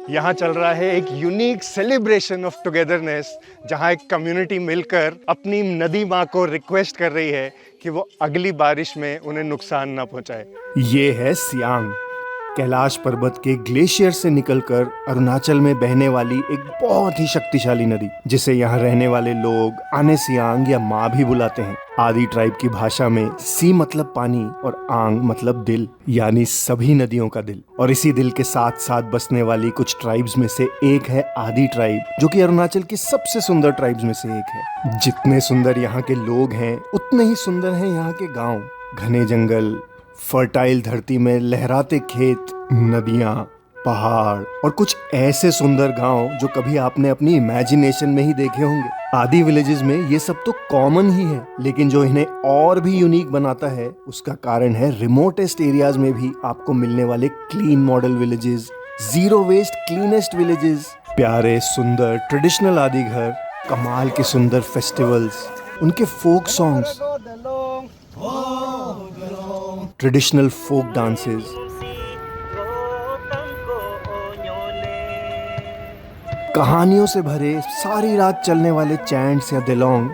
यहाँ चल रहा है एक यूनिक सेलिब्रेशन ऑफ टुगेदरनेस, जहाँ एक कम्युनिटी मिलकर अपनी नदी माँ को रिक्वेस्ट कर रही है कि वो अगली बारिश में उन्हें नुकसान ना पहुँचाए। ये है सियांग, कैलाश पर्वत के ग्लेशियर से निकलकर अरुणाचल में बहने वाली एक बहुत ही शक्तिशाली नदी, जिसे यहाँ रहने वाले लोग आने सियांग या माँ भी बुलाते हैं। आदि ट्राइब की भाषा में सी मतलब पानी और आंग मतलब दिल, यानी सभी नदियों का दिल। और इसी दिल के साथ साथ बसने वाली कुछ ट्राइब्स में से एक है आदि ट्राइब, जो कि अरुणाचल की सबसे सुंदर ट्राइब्स में से एक है। जितने सुंदर यहाँ के लोग हैं, उतने ही सुंदर हैं यहाँ के गाँव। घने जंगल, फर्टाइल धरती में लहराते खेत, नदियाँ, पहाड़ और कुछ ऐसे सुंदर गांव जो कभी आपने अपनी इमेजिनेशन में ही देखे होंगे। आदि विलेजेस में ये सब तो कॉमन ही है, लेकिन जो इन्हें और भी यूनिक बनाता है उसका कारण है रिमोटेस्ट एरियाज में भी आपको मिलने वाले clean model villages, zero waste cleanest villages, प्यारे सुंदर ट्रेडिशनल आदि घर, कमाल के सुंदर फेस्टिवल्स, उनके folk songs, traditional folk dances, कहानियों से भरे सारी रात चलने वाले चैंट्स या दिलोंग,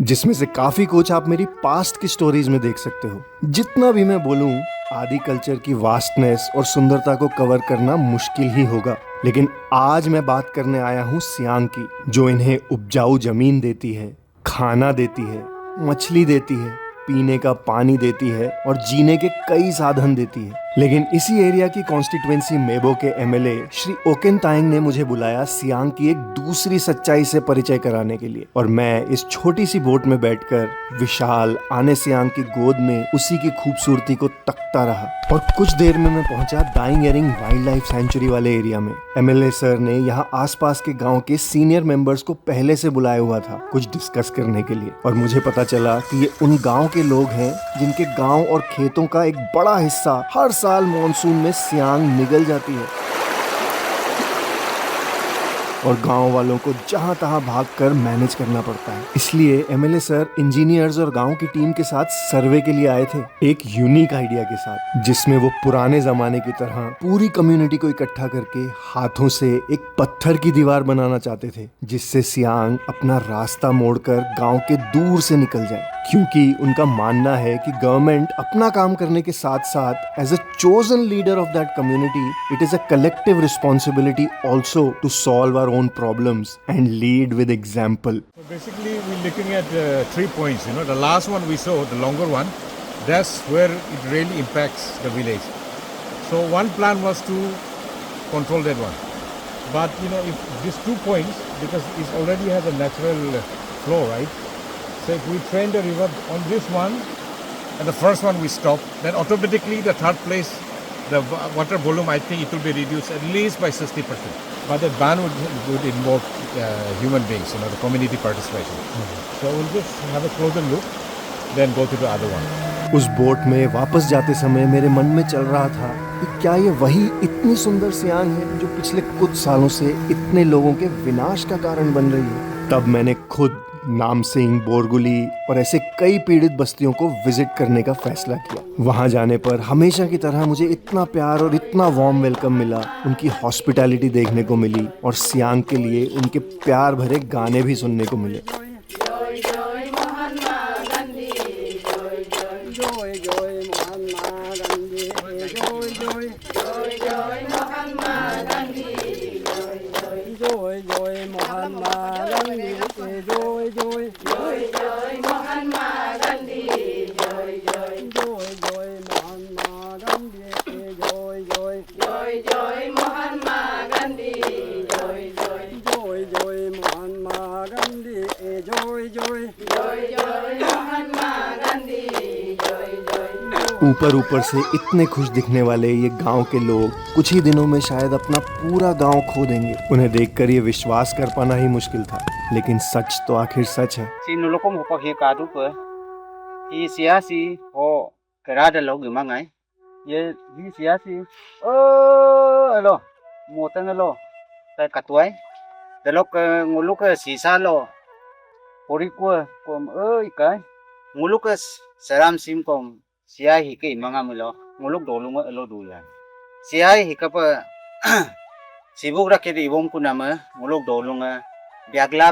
जिसमें से काफी कुछ आप मेरी पास्ट की स्टोरीज में देख सकते हो। जितना भी मैं बोलूं, आदि कल्चर की वास्टनेस और सुंदरता को कवर करना मुश्किल ही होगा। लेकिन आज मैं बात करने आया हूं सियांग की, जो इन्हें उपजाऊ जमीन देती है, खाना देती है, मछली देती है, पीने का पानी देती है और जीने के कई साधन देती है। लेकिन इसी एरिया की कॉन्स्टिट्यूएंसी मेबो के एमएलए श्री ओकेन तायंग ने मुझे बुलाया सियांग की एक दूसरी सच्चाई से परिचय कराने के लिए, और मैं इस छोटी सी बोट में बैठकर विशाल आने सियांग की गोद में उसी की खूबसूरती को तकता रहा। और कुछ देर में मैं पहुंचा दाइंग एरिंग वाइल्ड लाइफ सेंचुरी वाले एरिया में। एमएलए सर ने यहाँ आसपास के गांव के सीनियर मेंबर्स को पहले से बुलाया हुआ था कुछ डिस्कस करने के लिए, और मुझे पता चला कि ये उन गांव के लोग हैं जिनके गांव और खेतों का एक बड़ा हिस्सा हर साल मॉनसून में सियांग निगल जाती है, और गांव वालों को जहां तहां भागकर मैनेज करना पड़ता है। इसलिए एमएलए सर इंजीनियर्स और गांव की टीम के साथ सर्वे के लिए आए थे, एक यूनिक आइडिया के साथ, जिसमें वो पुराने जमाने की तरह पूरी कम्युनिटी को इकट्ठा करके हाथों से एक पत्थर की दीवार बनाना चाहते थे, जिससे सियांग अपना रास्ता मोड़कर गांव के दूर से निकल जाए। क्योंकि उनका मानना है कि गवर्नमेंट अपना काम करने के साथ साथ as a chosen leader of that community, it is a collective responsibility also to solve our own problems and lead with example. So basically, we're looking at 3 points. The last one we saw, the longer one, that's where it really impacts the village. So one plan was to control that one. But if these 2 points, because it already has a natural flow, right? So if we train the river on this one, and the first one we stop, then automatically the third place, the water volume, I think it will be reduced at least by 60%. But the ban would involve human beings, the community participation. So we'll just have a closer look, then go to the other one. उस boat में वापस जाते समय मेरे मन में चल रहा था कि क्या ये वही इतनी सुंदर सियांग है जो पिछले कुछ सालों से इतने लोगों के विनाश का कारण बन रही है। तब मैंने खुद नामसिंग, बोरगुली और ऐसे कई पीड़ित बस्तियों को विजिट करने का फैसला किया। वहां जाने पर हमेशा की तरह मुझे इतना प्यार और इतना वार्म वेलकम मिला, उनकी हॉस्पिटैलिटी देखने को मिली और सियांग के लिए उनके प्यार भरे गाने भी सुनने को मिले। ऊपर ऊपर से इतने खुश दिखने वाले ये गांव के लोग कुछ ही दिनों में शायद अपना पूरा गांव खो देंगे। उन्हें देखकर ये विश्वास कर पाना ही मुश्किल था, लेकिन सच तो आखिर सच है। Sia hi ke mga mulo muluk do lunga elo du ya. Sia hi ka pa sibuk rakyat ibom kunama muluk do lunga ब्यागला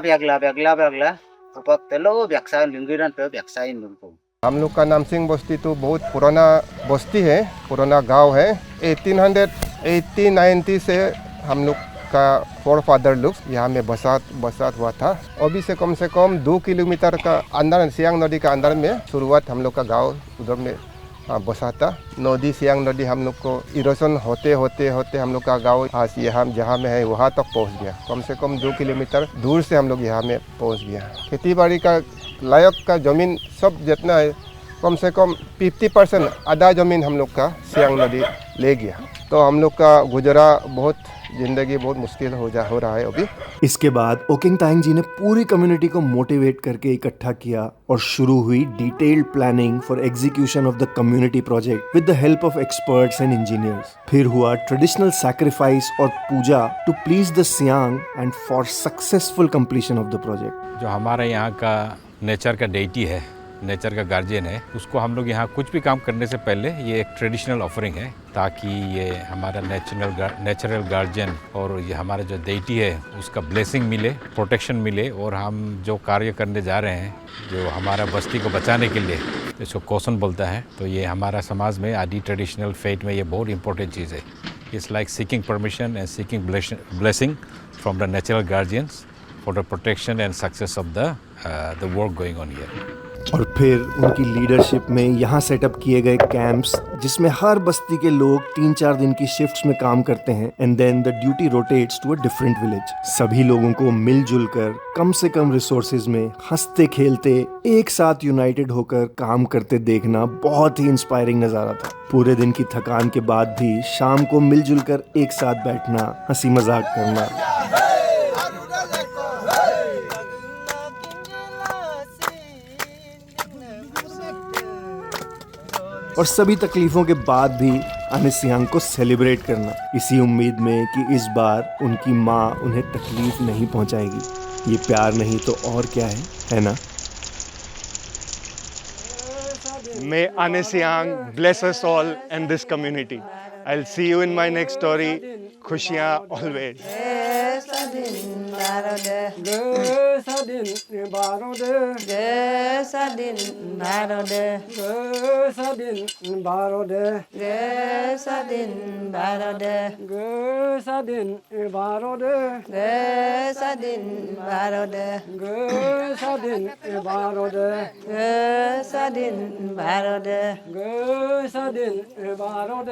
अpak telo ब्यागसा लिंगिरन पे ब्यागसा इन लुको हम लोग का नामसिंग बस्ती तो बहुत पुराना बस्ती है, पुराना गांव है। 1880-90 से हम लोग का फोर फादर लोग यहाँ में बसात हुआ था। अभी से कम 2 किलोमीटर का अंदर सियांग नदी का अंदर में शुरुआत हम लोग का गांव उधर में बसा था। नदी सियांग नदी हम लोग को इरोशन होते हम लोग का गांव आज यहाँ जहाँ में है वहाँ तक पहुँच गया। कम से कम 2 किलोमीटर दूर से हम लोग यहाँ में पहुँच गया। खेती बाड़ी का लायक का ज़मीन सब जितना है कम से कम 50% आधा ज़मीन हम लोग का सियांग नदी ले गया। तो हम लोग का गुजरा बहुत ज़िंदगी बहुत मुश्किल हो रहा है अभी। इसके बाद ओकिंग तायंग जी ने पूरी कम्युनिटी को मोटिवेट करके इकट्ठा किया और शुरू हुई detailed planning for execution of the community project with the help of experts and engineers. फिर हुआ ट्रेडिशनल सैक्रिफाइस और puja to please the Siang and for successful completion of the project. जो हमारे यहाँ का नेचर का डेटी है, नेचर का गार्जियन है, उसको हम लोग यहाँ कुछ भी काम करने से पहले ये एक ट्रेडिशनल ऑफरिंग है ताकि ये हमारा नेचुरल गार्जियन और ये हमारा जो डेटी है उसका ब्लेसिंग मिले, प्रोटेक्शन मिले और हम जो कार्य करने जा रहे हैं जो हमारा बस्ती को बचाने के लिए इसको कौशन बोलता है, तो ये हमारा समाज में आदि ट्रेडिशनल फेथ में ये बहुत इंपॉर्टेंट चीज़ है। It's like seeking permission and seeking blessing from the natural guardians for the protection and success of the work going on here. और फिर उनकी लीडरशिप में यहाँ सेटअप किए गए कैंप्स जिसमें हर बस्ती के लोग 3-4 दिन की शिफ्ट्स में काम करते हैं and then the duty rotates to a different village. सभी लोगों को मिलजुल कर कम से कम रिसोर्सेज में हंसते खेलते एक साथ यूनाइटेड होकर काम करते देखना बहुत ही इंस्पायरिंग नजारा था। पूरे दिन की थकान के बाद भी शाम को मिलजुल कर एक साथ बैठना, हंसी मजाक करना। और सभी तकलीफों के बाद भी आने सियांग को सेलिब्रेट करना, इसी उम्मीद में कि इस बार उनकी माँ उन्हें तकलीफ नहीं पहुंचाएगी। ये प्यार नहीं तो और क्या है ना? May Ane Siang bless us all and this community. I'll see you in my next story. Khushiyan always. Sadin Barode